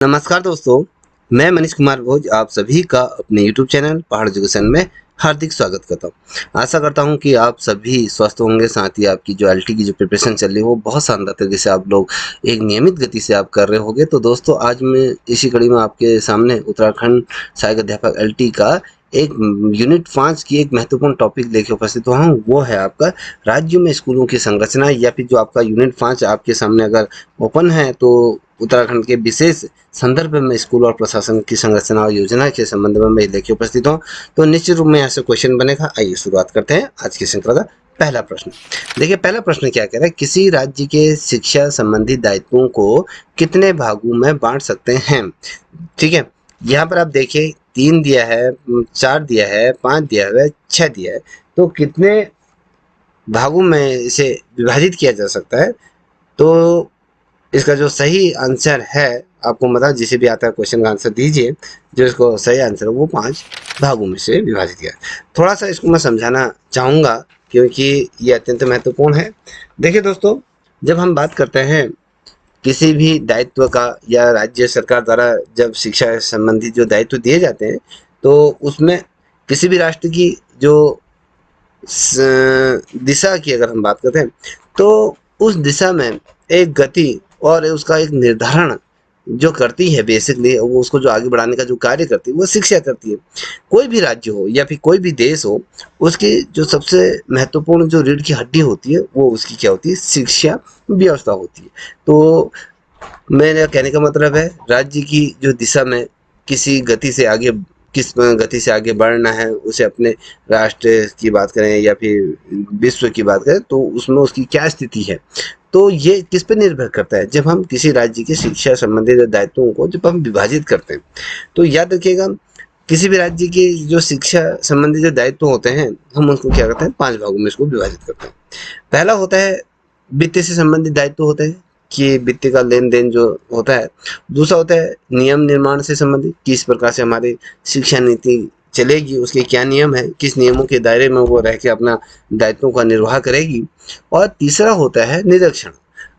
नमस्कार दोस्तों, मैं मनीष कुमार भोज आप सभी का अपने YouTube चैनल पहाड़ एजुकेशन में हार्दिक स्वागत करता हूँ। आशा करता हूँ कि आप सभी स्वस्थ होंगे, साथ ही आपकी जो एलटी की जो प्रिपरेशन चल रही है वो बहुत शानदार तरीके से आप लोग एक नियमित गति से आप कर रहे होंगे। तो दोस्तों आज मैं इसी कड़ी में आपके सामने उत्तराखंड सहायक अध्यापक एलटी का एक यूनिट 5 की एक महत्वपूर्ण टॉपिक लेके उपस्थित हुआ हूँ। वो है आपका राज्यों में स्कूलों की संरचना, या फिर जो आपका यूनिट 5 आपके सामने अगर ओपन है तो उत्तराखंड के विशेष संदर्भ में स्कूल और प्रशासन की संरचना और योजना के संबंध में मैं लेके उपस्थित हूँ। तो निश्चित रूप में यहाँ से क्वेश्चन बनेगा। आइए शुरुआत करते हैं आज की श्रृंखला का पहला प्रश्न। देखिए पहला प्रश्न क्या कह रहा है, किसी राज्य के शिक्षा संबंधी दायित्वों को कितने भागों में बांट सकते हैं। ठीक है, यहाँ पर आप देखिए 3 दिया है, 4 दिया है, 5 दिया है, 6 दिया है। तो कितने भागों में इसे विभाजित किया जा सकता है। तो इसका जो सही आंसर है, आपको मतलब जिसे भी आता है क्वेश्चन का आंसर दीजिए। जो इसको सही आंसर है वो 5 भागों में से विभाजित किया। थोड़ा सा इसको मैं समझाना चाहूँगा क्योंकि ये अत्यंत महत्वपूर्ण है। देखिए दोस्तों, जब हम बात करते हैं किसी भी दायित्व का या राज्य सरकार द्वारा जब शिक्षा संबंधी जो दायित्व दिए जाते हैं, तो उसमें किसी भी राष्ट्र की जो दिशा की अगर हम बात करते हैं तो उस दिशा में एक गति और उसका एक निर्धारण जो करती है, बेसिकली वो उसको जो आगे बढ़ाने का जो कार्य करती है वो शिक्षा करती है। कोई भी राज्य हो या फिर कोई भी देश हो, उसकी जो सबसे महत्वपूर्ण जो रीढ़ की हड्डी होती है वो उसकी क्या होती है, शिक्षा व्यवस्था होती है। तो मेरे कहने का मतलब है राज्य की जो दिशा में किसी गति से आगे किस गति से आगे बढ़ना है, उसे अपने राष्ट्र की बात करें या फिर विश्व की बात करें तो उसमें उसकी क्या स्थिति है। तो ये किस पे निर्भर करता है, जब हम किसी राज्य की शिक्षा संबंधी जो दायित्वों को जब हम विभाजित करते हैं तो याद रखिएगा किसी भी राज्य की जो शिक्षा संबंधी जो दायित्व होते हैं हम उसको क्या करते हैं, 5 भागों में इसको विभाजित करते हैं। पहला होता है वित्त से संबंधित दायित्व होते हैं कि वित्त का लेन-देन जो होता है। दूसरा होता है नियम निर्माण से संबंधित, किस प्रकार से हमारी शिक्षा नीति चलेगी, उसके क्या नियम हैं, किस नियमों के दायरे में वो रह के अपना दायित्वों का निर्वाह करेगी। और तीसरा होता है निरीक्षण।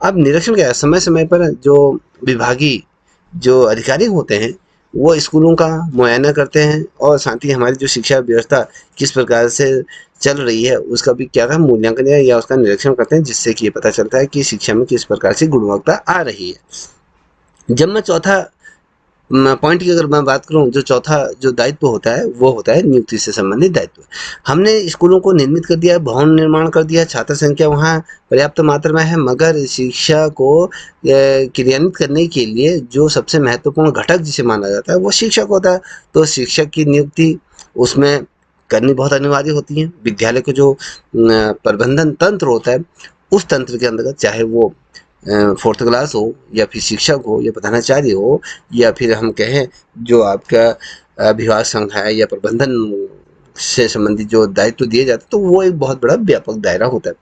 अब निरीक्षण क्या है, समय-समय पर जो विभागीय जो अधिकारी होते हैं वो स्कूलों का मुआयना करते हैं और साथ ही हमारी जो शिक्षा व्यवस्था किस प्रकार से चल रही है उसका भी क्या है, मूल्यांकन या उसका निरीक्षण करते हैं, जिससे कि ये पता चलता है कि शिक्षा में किस प्रकार से गुणवत्ता आ रही है। जब मैं चौथा पॉइंट की अगर मैं बात करूं, जो चौथा जो दायित्व होता है वो होता है नियुक्ति से संबंधित दायित्व। हमने स्कूलों को निर्मित कर दिया, भवन निर्माण कर दिया, छात्र संख्या वहाँ पर्याप्त मात्रा में है, मगर शिक्षा को क्रियान्वित करने के लिए जो सबसे महत्वपूर्ण घटक जिसे माना जाता है वो शिक्षक होता है। तो शिक्षक की नियुक्ति उसमें करनी बहुत अनिवार्य होती है। विद्यालय का जो प्रबंधन तंत्र होता है उस तंत्र के अंतर्गत, चाहे वो 4th क्लास हो या फिर शिक्षक हो या प्रधानाचार्य हो या फिर हम कहें जो आपका अभिभावक संघ है या प्रबंधन से संबंधित जो दायित्व दिए जाते हैं, तो वो एक बहुत बड़ा व्यापक दायरा होता है।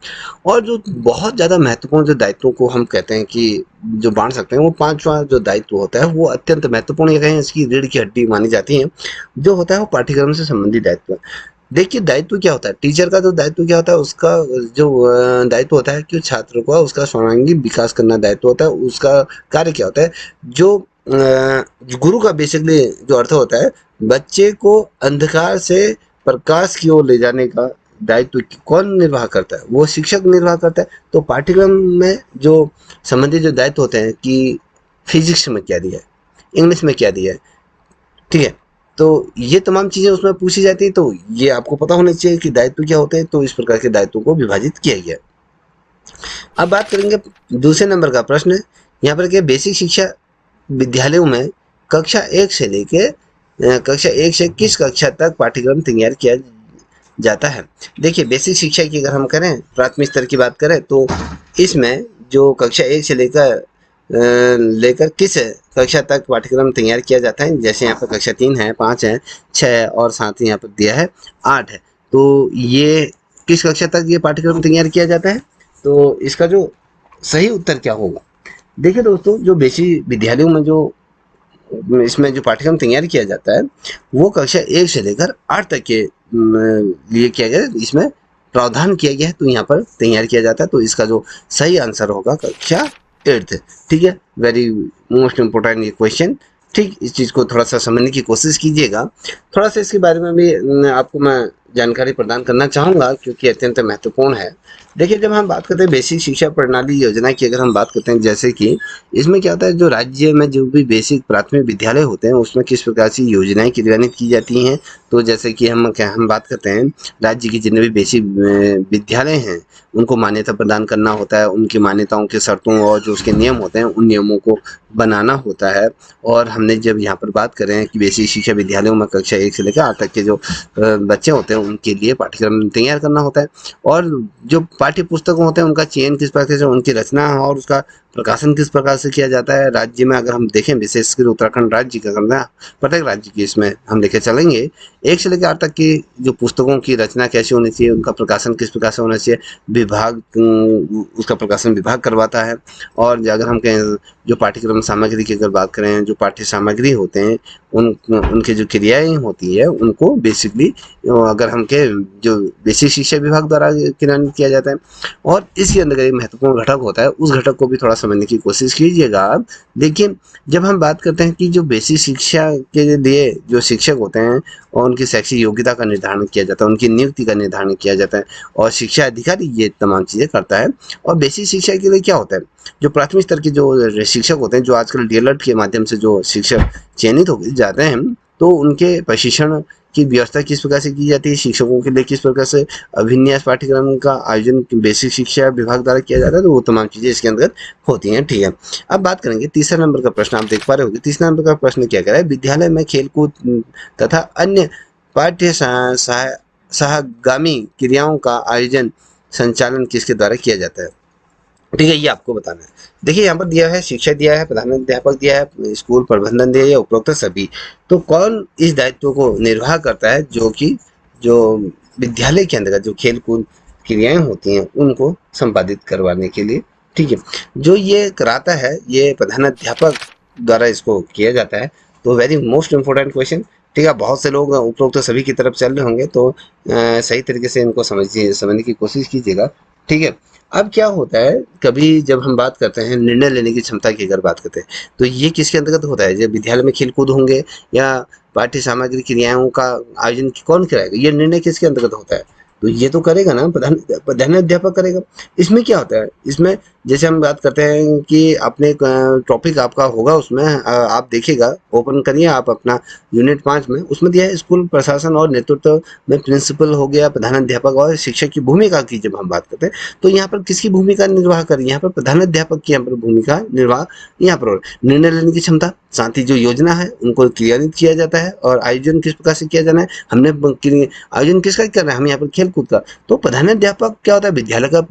और जो बहुत ज़्यादा महत्वपूर्ण जो दायित्वों को हम कहते हैं कि जो बांट सकते हैं, वो 5वां जो दायित्व होता है वो अत्यंत महत्वपूर्ण, ये कहें इसकी रीढ़ की हड्डी मानी जाती है, जो होता है वो पाठ्यक्रम से संबंधित दायित्व। देखिए दायित्व क्या होता है, टीचर का जो दायित्व क्या होता है, उसका जो दायित्व होता है कि छात्र को उसका सर्वांगीण विकास करना दायित्व होता है। उसका कार्य क्या होता है, जो गुरु का बेसिकली जो अर्थ होता है, बच्चे को अंधकार से प्रकाश की ओर ले जाने का दायित्व कौन निर्वाह करता है, वो शिक्षक निर्वाह करता है। तो पाठ्यक्रम में जो संबंधित जो दायित्व होते हैं कि फिजिक्स में क्या दिया है, इंग्लिश में क्या दिया है, ठीक है, तो ये तमाम चीज़ें उसमें पूछी जाती है। तो ये आपको पता होना चाहिए कि दायित्व क्या होते हैं। तो इस प्रकार के दायित्वों को विभाजित किया गया। अब बात करेंगे दूसरे नंबर का प्रश्न। यहाँ पर क्या, बेसिक शिक्षा विद्यालयों में कक्षा 1 से लेके कक्षा 1 से किस कक्षा तक पाठ्यक्रम तैयार किया जाता है। देखिए बेसिक शिक्षा की अगर हम करें, प्राथमिक स्तर की बात करें, तो इसमें जो कक्षा 1 से लेकर किस कक्षा तक पाठ्यक्रम तैयार किया जाता है। जैसे यहाँ पर कक्षा 3 है, 5 है, 6 है और साथ ही यहाँ पर दिया है 8 है। तो ये किस कक्षा तक ये पाठ्यक्रम तैयार किया जाता है। तो इसका जो सही उत्तर क्या होगा, देखिए दोस्तों, जो बेसिक विद्यालयों में जो इसमें जो पाठ्यक्रम तैयार किया जाता है वो कक्षा 1 से लेकर 8 तक के लिए किया गया है, इसमें प्रावधान किया गया है। तो यहाँ पर तैयार किया जाता है। तो इसका जो सही आंसर होगा कक्षा एट्थ। ठीक है, वेरी मोस्ट इम्पोर्टेंट ये क्वेश्चन। ठीक, इस चीज़ को थोड़ा सा समझने की कोशिश कीजिएगा। थोड़ा सा इसके बारे में भी आपको मैं जानकारी प्रदान करना चाहूँगा, क्योंकि अत्यंत महत्वपूर्ण है। देखिए, जब हम बात करते हैं बेसिक शिक्षा प्रणाली योजना की, अगर हम बात करते हैं, जैसे कि इसमें क्या होता है, जो राज्य में जो भी बेसिक प्राथमिक विद्यालय होते हैं उसमें किस प्रकार से योजनाएं क्रियान्वित की जाती हैं। तो जैसे कि हम बात करते हैं, राज्य के जितने भी बेसिक विद्यालय हैं उनको मान्यता प्रदान करना होता है, उनकी मान्यताओं के शर्तों और जो उसके नियम होते हैं उन नियमों को बनाना होता है। और हमने जब यहाँ पर बात करें कि बेसिक शिक्षा विद्यालयों में कक्षा 1 से लेकर 8 तक के जो बच्चे होते हैं उनके लिए पाठ्यक्रम तैयार करना होता है। और जो पाठ्य पुस्तक होते हैं उनका चयन किस प्रकार से, उनकी रचना और उसका प्रकाशन किस प्रकार से किया जाता है। राज्य में अगर हम देखें, विशेषकर उत्तराखंड राज्य का करना, प्रत्येक राज्य की इसमें हम लेके चलेंगे, 1 से लेकर 8 तक की जो पुस्तकों की रचना कैसी होनी चाहिए, उनका प्रकाशन किस प्रकार से होना चाहिए, विभाग उसका प्रकाशन विभाग करवाता है। और अगर हम कहें जो पाठ्यक्रम सामग्री की अगर बात करें, जो पाठ्य सामग्री होते हैं उनके जो क्रियाएं होती है उनको बेसिकली अगर हम कहें जो बेसिक शिक्षा विभाग द्वारा क्रियान्वित किया जाता है। और इसके अंदर एक महत्वपूर्ण घटक होता है, उस घटक को भी थोड़ा समझने की कोशिश कीजिएगा आप। देखिए, जब हम बात करते हैं कि जो बेसिक शिक्षा के लिए जो शिक्षक होते हैं और उनकी शैक्षिक योग्यता का निर्धारण किया जाता है, उनकी नियुक्ति का निर्धारण किया जाता है और शिक्षा अधिकारी ये तमाम चीज़ें करता है। और बेसिक शिक्षा के लिए क्या होता है, जो प्राथमिक स्तर के जो शिक्षक होते हैं, जो आजकल डीएलएड के माध्यम से जो शिक्षक चयनित हो जाते हैं, तो उनके प्रशिक्षण की व्यवस्था किस प्रकार से की जाती है, शिक्षकों के लिए किस प्रकार से अभिन्यास पाठ्यक्रम का आयोजन बेसिक शिक्षा विभाग द्वारा किया जाता है, तो वो तमाम चीज़ें इसके अंदर होती हैं। ठीक है, अब बात करेंगे तीसरा नंबर का प्रश्न। आप देख पा रहे होंगे तीसरा नंबर का प्रश्न क्या कह रहा है, विद्यालय में खेलकूद तथा अन्य पाठ्य सहगामी क्रियाओं का आयोजन संचालन किसके द्वारा किया जाता है। ठीक है, ये आपको बताना है। देखिए, यहाँ पर दिया है शिक्षक दिया है, प्रधानाध्यापक दिया है, स्कूल प्रबंधन दिया है, उपरोक्त सभी। तो कौन इस दायित्व को निर्वाह करता है, जो कि जो विद्यालय के अंतर्गत जो खेल कूद क्रियाएं होती हैं उनको संपादित करवाने के लिए। ठीक है, जो ये कराता है ये प्रधानाध्यापक द्वारा इसको किया जाता है। तो वेरी मोस्ट इम्पोर्टेंट क्वेश्चन। ठीक है, बहुत से लोग उपरोक्त सभी की तरफ चल रहे होंगे, तो सही तरीके से इनको समझने की कोशिश कीजिएगा। ठीक है, अब क्या होता है, कभी जब हम बात करते हैं निर्णय लेने की क्षमता की अगर बात करते हैं, तो ये किसके अंतर्गत होता है, जब विद्यालय में खेल कूद होंगे या पाठ्य सामग्री क्रियाओं का आयोजन कौन कराएगा, ये निर्णय किसके अंतर्गत होता है, तो ये तो करेगा ना प्रधानाध्यापक करेगा। इसमें क्या होता है, इसमें जैसे हम बात करते हैं कि अपने टॉपिक आपका होगा उसमें आप देखिएगा, ओपन करिए आप अपना यूनिट 5 में, उसमें दिया है स्कूल प्रशासन और नेतृत्व में प्रिंसिपल हो गया, प्रधानाध्यापक और शिक्षक की भूमिका की जब हम बात करते हैं, तो यहाँ पर किसकी भूमिका निर्वाह करें, यहाँ पर प्रधानाध्यापक की यहाँ पर भूमिका निर्वाह यहाँ पर। निर्णय लेने की क्षमता, साथ ही जो योजना है उनको क्रियान्वित किया जाता है और आयोजन किस प्रकार से किया जाना है, हमने आयोजन किसका करना है, हम यहाँ पर खेल कूद का। तो प्रधानाध्यापक क्या होता है, विद्यालय का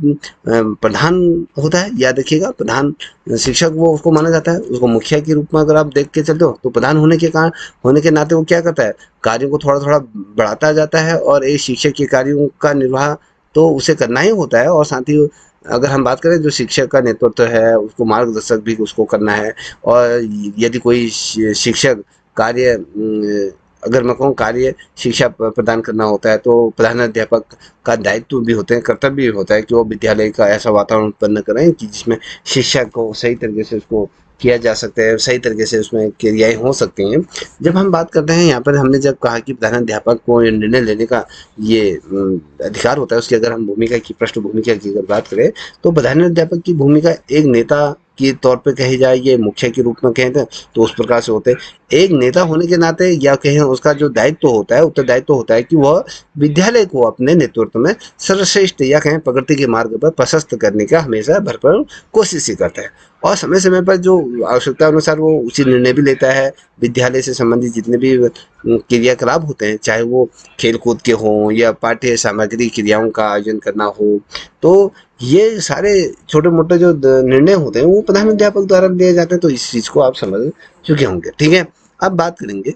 प्रधान होता है, याद रखिएगा, प्रधान शिक्षक वो उसको माना जाता है, उसको मुखिया के रूप में अगर आप देख के चलते हो, तो प्रधान होने के कारण होने के नाते वो क्या करता है, कार्यों को थोड़ा थोड़ा बढ़ाता जाता है और एक शिक्षक के कार्यों का निर्वाह तो उसे करना ही होता है। और साथ ही अगर हम बात करें जो शिक्षक का नेतृत्व है उसको मार्गदर्शक भी उसको करना है। और यदि कोई शिक्षक कार्य अगर मैं कहूँ कार्य शिक्षा प्रदान करना होता है, तो प्रधानाध्यापक का दायित्व भी होते हैं, कर्तव्य भी होता है कि वो विद्यालय का ऐसा वातावरण उत्पन्न करें कि जिसमें शिक्षा को सही तरीके से उसको किया जा सकता है, सही तरीके से उसमें क्रियाएं हो सकती हैं। जब हम बात करते हैं यहाँ पर, हमने जब कहा कि प्रधानाध्यापक को निर्णय लेने का ये अधिकार होता है, उसकी अगर हम भूमिका की पृष्ठभूमिका की अगर बात करें, तो प्रधानाध्यापक की भूमिका एक नेता के तौर पे कही जाए, ये मुखिया के रूप में कहते हैं, तो उस प्रकार से होते हैं। एक नेता होने के नाते या कहें उसका जो दायित्व होता है, उत्तरदायित्व होता है कि वह विद्यालय को अपने नेतृत्व में सर्वश्रेष्ठ या कहें प्रगति के मार्ग पर प्रशस्त करने का हमेशा भरपूर कोशिश ही करता है। और समय समय पर जो आवश्यकता अनुसार वो उचित निर्णय भी लेता है। विद्यालय से संबंधित जितने भी क्रियाकलाप होते हैं, चाहे वो खेल कूद के हों या पाठ्य सामग्री क्रियाओं का आयोजन करना हो, तो ये सारे छोटे मोटे जो निर्णय होते हैं वो प्रधानाध्यापक द्वारा लिए जाते हैं। तो इस चीज़ को आप समझ चुके होंगे। ठीक है, अब बात करेंगे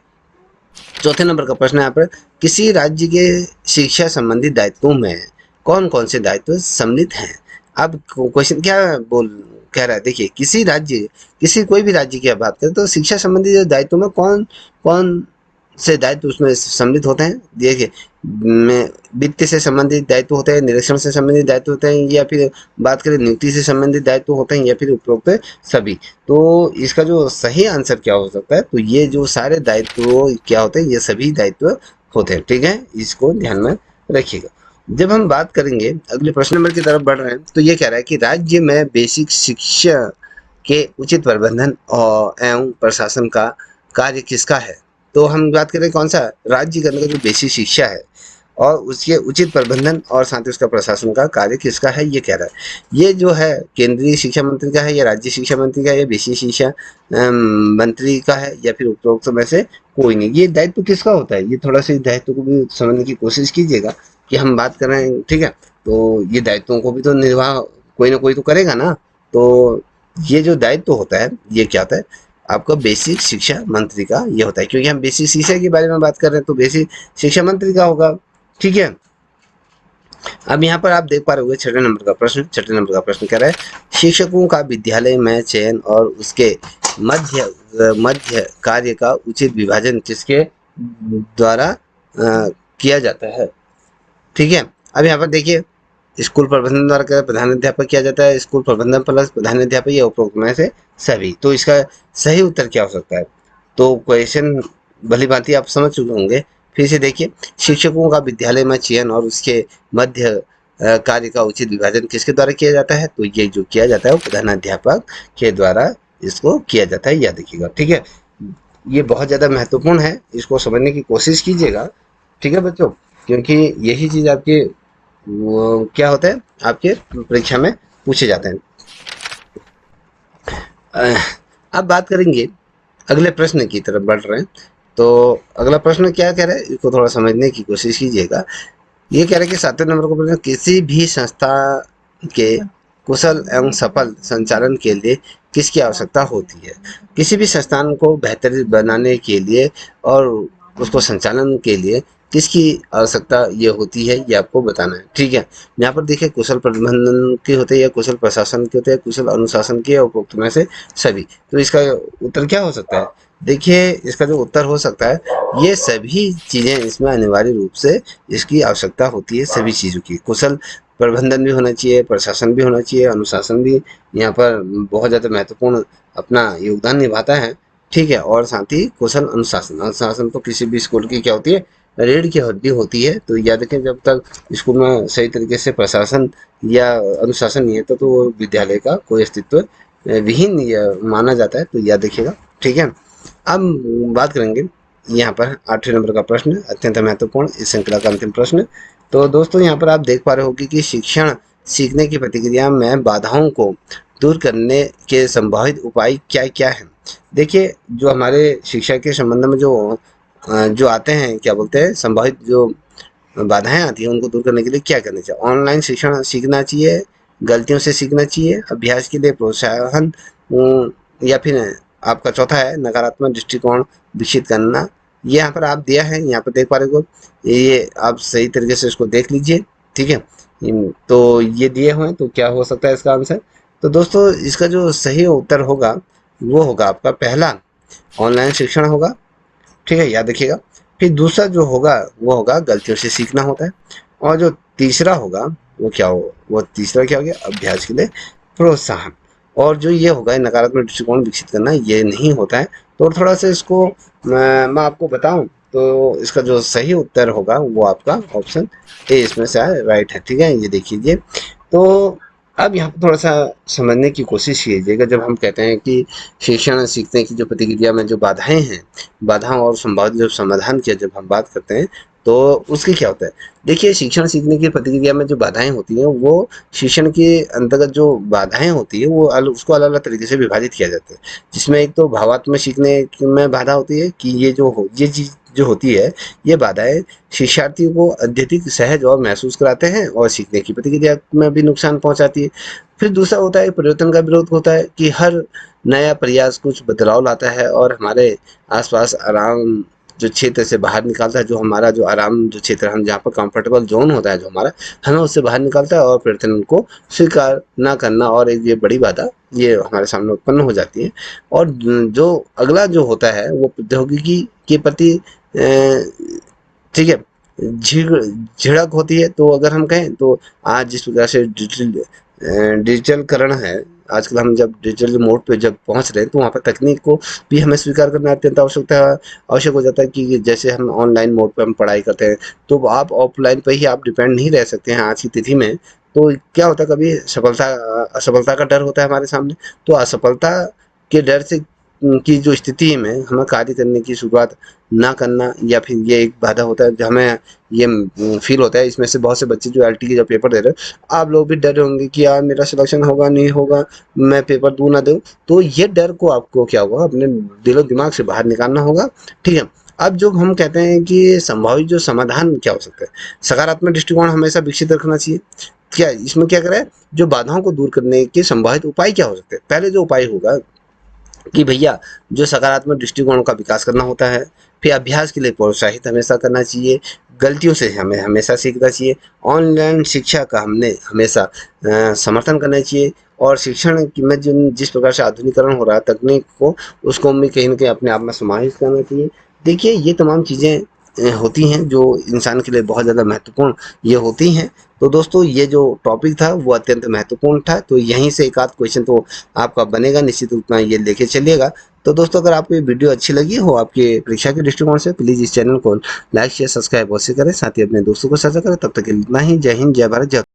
चौथे नंबर का प्रश्न है यहाँ पर, किसी राज्य के शिक्षा संबंधी दायित्वों में कौन कौन से दायित्व सम्मिलित हैं। अब क्वेश्चन क्या बोल कह रहा है, देखिए, किसी कोई भी राज्य की आप बात करें तो शिक्षा संबंधी जो दायित्वों में कौन कौन से दायित्व उसमें सम्मिलित होते हैं। देखिए वित्त से संबंधित दायित्व होते हैं, निरीक्षण से संबंधित दायित्व होते हैं, या फिर बात करें नियुक्ति से संबंधित दायित्व होते हैं, या फिर उपरोक्त सभी। तो इसका जो सही आंसर क्या हो सकता है, तो ये जो सारे दायित्व क्या होते हैं, ये सभी दायित्व होते हैं। ठीक है, इसको ध्यान में रखिएगा। जब हम बात करेंगे अगले प्रश्न नंबर की तरफ बढ़ रहे हैं, तो ये कह रहा है कि राज्य में बेसिक शिक्षा के उचित प्रबंधन और एवं प्रशासन का कार्य किसका है। तो हम बात करें कौन सा, राज्य के अंदर जो बेसिक शिक्षा है और उसके उचित प्रबंधन और साथ ही उसका प्रशासन का कार्य किसका है, ये कह रहा है। ये जो है केंद्रीय शिक्षा मंत्री का है, या राज्य शिक्षा मंत्री का है, या बेसिक शिक्षा मंत्री का है, या फिर उपरोक्त में से कोई नहीं। ये दायित्व किसका होता है, ये थोड़ा सा दायित्व को भी समझने की कोशिश कीजिएगा कि हम बात कर रहे हैं। ठीक है, तो ये दायित्वों को भी तो निर्वाह कोई ना कोई तो करेगा ना। तो ये जो दायित्व होता है, ये क्या होता है, आपका बेसिक शिक्षा मंत्री का ये होता है। क्योंकि हम बेसिक शिक्षा के बारे में बात कर रहे हैं, तो बेसिक शिक्षा मंत्री का होगा। ठीक है, अब यहाँ पर आप देख पा रहे होंगे छठे नंबर का प्रश्न। छठे नंबर का प्रश्न कह रहा है, शिक्षकों का विद्यालय में चयन और उसके मध्य मध्य कार्य का उचित विभाजन किसके द्वारा किया जाता है। ठीक है, अब यहाँ पर देखिए, स्कूल प्रबंधन द्वारा क्या प्रधानाध्यापक किया जाता है, स्कूल प्रबंधन प्लस प्रधानाध्यापक, या उपरोक्त में से सभी। तो इसका सही उत्तर क्या हो सकता है, तो क्वेश्चन भली भांति आप समझ चुके होंगे। फिर से देखिए, शिक्षकों का विद्यालय में चयन और उसके मध्य कार्य का उचित विभाजन किसके द्वारा किया जाता है, तो ये जो किया जाता है वो प्रधानाध्यापक के द्वारा इसको किया जाता है, याद रखिएगा। ठीक है, ये बहुत ज़्यादा महत्वपूर्ण है, इसको समझने की कोशिश कीजिएगा। ठीक है बच्चों, क्योंकि यही चीज़ आपके वो क्या होता है, आपके परीक्षा में पूछे जाते हैं। अब बात करेंगे अगले प्रश्न की तरफ बढ़ रहे हैं। तो अगला प्रश्न क्या कह रहा है, इसको थोड़ा समझने की कोशिश कीजिएगा। ये कह रहा है कि 7वें नंबर का प्रश्न, किसी भी संस्था के कुशल एवं सफल संचालन के लिए किसकी आवश्यकता होती है। किसी भी संस्थान को बेहतर बनाने के लिए और उसको संचालन के लिए किसकी आवश्यकता ये होती है, ये आपको बताना है। ठीक है, यहाँ पर देखिए कुशल प्रबंधन के होते हैं, या कुशल प्रशासन के होते हैं, कुशल अनुशासन के, और उपरोक्त में से सभी। तो इसका उत्तर क्या हो सकता है, देखिए इसका जो उत्तर हो सकता है, ये सभी चीज़ें इसमें अनिवार्य रूप से इसकी आवश्यकता होती है। सभी चीज़ों की कुशल प्रबंधन भी होना चाहिए, प्रशासन भी होना चाहिए, अनुशासन भी यहाँ पर बहुत ज़्यादा महत्वपूर्ण अपना योगदान निभाता है। ठीक है, और साथ ही कुशल अनुशासन, अनुशासन तो किसी भी स्कूल की क्या होती है, रीढ़ की हड्डी होती है। तो याद रखें, जब तक स्कूल में सही तरीके से प्रशासन या अनुशासन नहीं है तो वो विद्यालय का कोई अस्तित्व विहीन माना जाता है। तो याद रखिएगा। ठीक है, अब बात करेंगे यहाँ पर 8वें नंबर का प्रश्न, अत्यंत महत्वपूर्ण इस श्रृंखला का अंतिम प्रश्न। तो दोस्तों यहाँ पर आप देख पा रहे होंगे कि शिक्षण सीखने की प्रतिक्रिया में बाधाओं को दूर करने के संभावित उपाय क्या क्या हैं। देखिए, जो हमारे शिक्षा के संबंध में जो आते हैं, क्या बोलते हैं, संभावित जो बाधाएं आती हैं, उनको दूर करने के लिए क्या करना चाहिए। ऑनलाइन शिक्षण सीखना चाहिए, गलतियों से सीखना चाहिए, अभ्यास के लिए प्रोत्साहन, या फिर आपका चौथा है नकारात्मक दृष्टिकोण विकसित करना। ये यहाँ पर आप दिया है, यहाँ पर देख पा रहे हो, ये आप सही तरीके से इसको देख लीजिए। ठीक है, तो ये दिए हुए हैं, तो क्या हो सकता है इसका आंसर। तो दोस्तों इसका जो सही उत्तर होगा वो होगा आपका पहला, ऑनलाइन शिक्षण होगा। ठीक है, याद रखिएगा। फिर दूसरा जो होगा वो होगा गलतियों से सीखना होता है, और जो तीसरा होगा वो क्या हो, वो तीसरा क्या हो गया, अभ्यास के लिए प्रोत्साहन। और जो ये होगा नकारात्मक दृष्टिकोण विकसित करना, ये नहीं होता है। तो थोड़ा सा इसको मैं आपको बताऊं, तो इसका जो सही उत्तर होगा वो आपका ऑप्शन ए इसमें से राइट है। ठीक है, ये देख लीजिए। तो अब यहाँ पर थोड़ा सा समझने की कोशिश कीजिएगा। जब हम कहते हैं कि शिक्षण सीखने की जो प्रतिक्रिया में जो बाधाएं हैं, बाधाओं और संभावित जो समाधान की जब हम बात करते हैं, तो उसकी क्या होता है। देखिए, शिक्षण सीखने की प्रतिक्रिया में जो बाधाएं होती हैं, वो शिक्षण के अंतर्गत जो बाधाएं होती है वो उसको अलग अलग तरीके से विभाजित किया जाता है। जिसमें एक तो भावात्मक सीखने में बाधा होती है कि ये चीज़ जो होती है, ये बाधाएं शिक्षार्थियों को अत्यधिक सहज और महसूस कराते हैं और सीखने की प्रतिक्रिया में भी नुकसान पहुंचाती है। फिर दूसरा होता है परिवर्तन का विरोध होता है कि हर नया प्रयास कुछ बदलाव लाता है और हमारे आसपास आराम जो क्षेत्र से बाहर निकालता है, जो हमारा जो आराम जो क्षेत्र हम जहाँ पर कंफर्टेबल जोन होता है जो हमारा, हमें उससे बाहर निकालता है और फिर उनको स्वीकार ना करना और एक ये बड़ी बाधा ये हमारे सामने उत्पन्न हो जाती है। और जो अगला जो होता है वो प्रौद्योगिकी के प्रति ठीक है झिड़क होती है। तो अगर हम कहें तो आज जिस प्रकार से डिजिटलकरण है, आजकल हम जब डिजिटल मोड पे जब पहुंच रहे हैं तो वहाँ पर तकनीक को भी हमें स्वीकार करना अत्यंत आवश्यक हो जाता है कि जैसे हम ऑनलाइन मोड पे हम पढ़ाई करते हैं तो आप ऑफलाइन पे ही आप डिपेंड नहीं रह सकते हैं आज की तिथि में। तो क्या होता है कभी सफलता असफलता का डर होता है हमारे सामने, तो असफलता के डर से की जो स्थिति में हमें कार्य करने की शुरुआत ना करना या फिर ये एक बाधा होता है जो हमें ये फील होता है। इसमें से बहुत से बच्चे जो एलटी के जो पेपर दे रहे हैं, आप लोग भी डर रहे होंगे कि यार मेरा सिलेक्शन होगा नहीं होगा, मैं पेपर दूं ना दूं। तो ये डर को आपको क्या होगा अपने दिलो दिमाग से बाहर निकालना होगा, ठीक है। अब जो हम कहते हैं कि संभावित जो समाधान क्या हो सकता है, सकारात्मक दृष्टिकोण हमेशा विकसित रखना चाहिए। क्या इसमें क्या करें, जो बाधाओं को दूर करने के संभावित उपाय क्या हो सकते हैं। पहले जो उपाय होगा कि भैया जो सकारात्मक दृष्टिकोण का विकास करना होता है, फिर अभ्यास के लिए प्रोत्साहित हमेशा करना चाहिए, गलतियों से हमें हमेशा सीखना चाहिए, ऑनलाइन शिक्षा का हमने हमेशा समर्थन करना चाहिए और शिक्षण की में जिस प्रकार से आधुनिकीकरण हो रहा है तकनीक को, उसको हमें कहीं न कहीं अपने आप में समाहित करना चाहिए। देखिए ये तमाम चीज़ें होती हैं जो इंसान के लिए बहुत ज़्यादा महत्वपूर्ण ये होती हैं। तो दोस्तों ये जो टॉपिक था वो अत्यंत महत्वपूर्ण था, तो यहीं से एक आध क्वेश्चन तो आपका बनेगा, निश्चित रूप में ये लेके चलिएगा। तो दोस्तों अगर आपको ये वीडियो अच्छी लगी हो आपके परीक्षा के दृष्टिकोण से, प्लीज़ इस चैनल को लाइक शेयर सब्सक्राइब अवश्य करें, साथ ही अपने दोस्तों को साझा करें। तब तक के लिए इतना ही। जय हिंद, जय भारत, जय